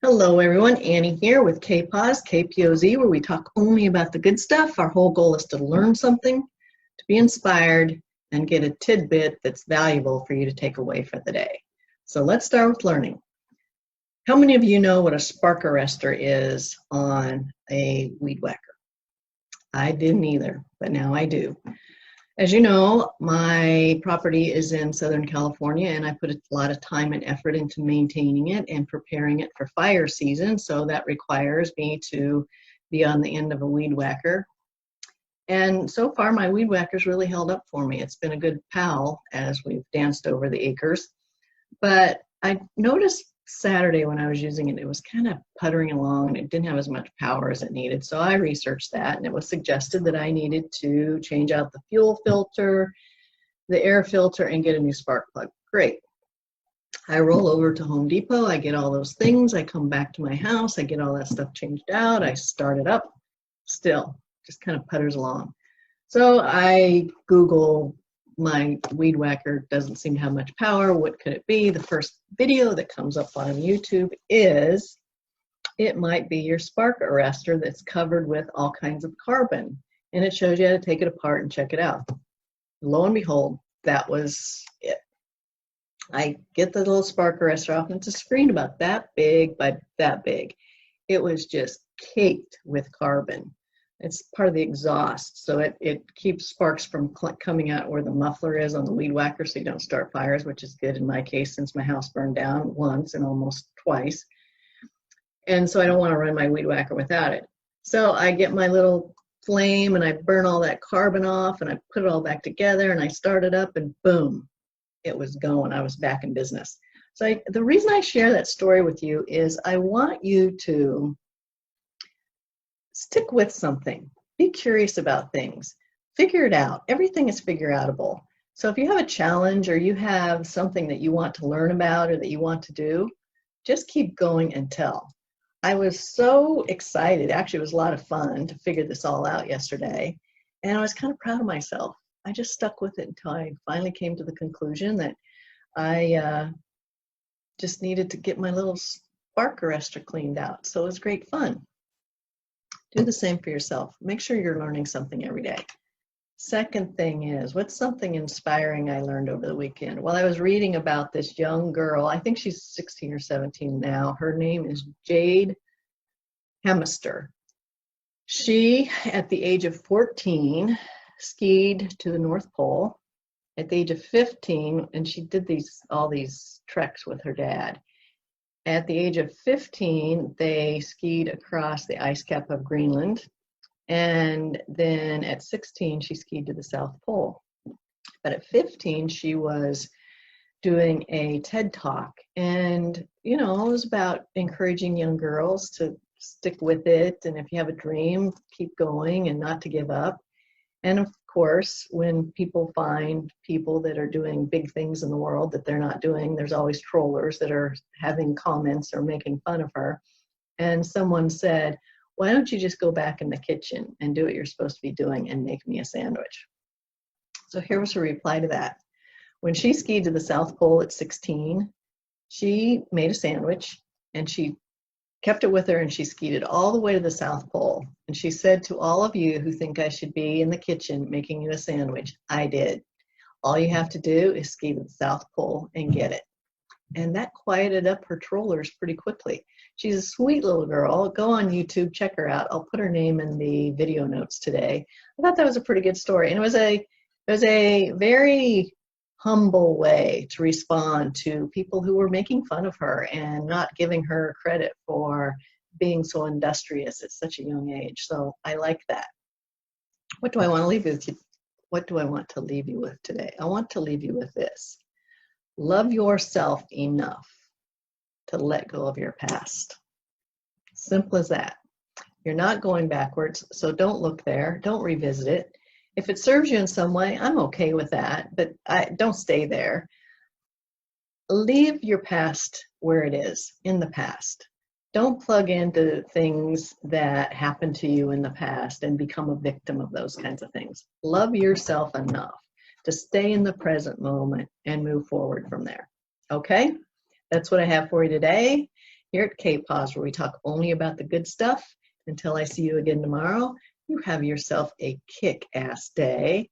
Hello everyone, Annie here with KPOZ, KPOZ, where we talk only about the good stuff. Our whole goal is to learn something, to be inspired, and get a tidbit that's valuable for you to take away for the day. So let's start with learning. How many of you know what a spark arrestor is on a weed whacker? I didn't either, but now I do. As you know, my property is in Southern California, and I put a lot of time and effort into maintaining it and preparing it for fire season. So that requires me to be on the end of a weed whacker. And so far, my weed whacker's really held up for me. It's been a good pal as we've danced over the acres. But I noticed Saturday when I was using it, it was kind of puttering along and it didn't have as much power as it needed. So I researched that, and it was suggested that I needed to change out the fuel filter, the air filter, and get a new spark plug. Great. I roll over to Home Depot. I get all those things. I come back to my house. I get all that stuff changed out. I start it up. Still, just kind of putters along. So I Google, my weed whacker doesn't seem to have much power. What could it be? The first video that comes up on YouTube is, it might be your spark arrestor that's covered with all kinds of carbon. And it shows you how to take it apart and check it out. Lo and behold, that was it. I get the little spark arrestor off, and it's a screen about that big by that big. It was just caked with carbon. It's part of the exhaust, so it keeps sparks from coming out where the muffler is on the weed whacker, so you don't start fires, which is good in my case since my house burned down once and almost twice. And so I don't want to run my weed whacker without it. So I get my little flame and I burn all that carbon off and I put it all back together and I start it up and boom, it was going. I was back in business. So the reason I share that story with you is I want you to stick with something. Be curious about things. Figure it out. Everything is figure outable. So if you have a challenge or you have something that you want to learn about or that you want to do, just keep going until. I was so excited. Actually, it was a lot of fun to figure this all out yesterday. And I was kind of proud of myself. I just stuck with it until I finally came to the conclusion that I just needed to get my little spark arrestor cleaned out. So it was great fun. Do the same for yourself. Make sure you're learning something every day. Second thing is, what's something inspiring I learned over the weekend? Well, I was reading about this young girl. I think she's 16 or 17 now. Her name is Jade Hemister. She, at the age of 14, skied to the North Pole. At the age of 15, and she did all these treks with her dad. At the age of 15, they skied across the ice cap of Greenland. And then at 16, she skied to the South Pole. But at 15, she was doing a TED Talk. And, you know, it was about encouraging young girls to stick with it. And if you have a dream, keep going and not to give up. And of course, when people find people that are doing big things in the world that they're not doing, there's always trollers that are having comments or making fun of her. And someone said, why don't you just go back in the kitchen and do what you're supposed to be doing and make me a sandwich? So here was her reply to that. When she skied to the South Pole at 16, she made a sandwich and she kept it with her and she skied it all the way to the South Pole. And she said to all of you who think I should be in the kitchen making you a sandwich, I did. All you have to do is ski to the South Pole and get it. And that quieted up her trollers pretty quickly. She's a sweet little girl. Go on YouTube, check her out. I'll put her name in the video notes today. I thought that was a pretty good story. And it was a very humble way to respond to people who were making fun of her and not giving her credit for being so industrious at such a young age. So I like that. What do I want to leave with you? What do I want to leave you with today? I want to leave you with this. Love yourself enough to let go of your past. Simple as that. You're not going backwards, so don't look there. Don't revisit it. If it serves you in some way, I'm okay with that, but don't stay there. Leave your past where it is, in the past. Don't plug into things that happened to you in the past and become a victim of those kinds of things. Love yourself enough to stay in the present moment and move forward from there. Okay? That's what I have for you today. here at K-Pause, where we talk only about the good stuff. Until I see you again tomorrow, you have yourself a kick-ass day.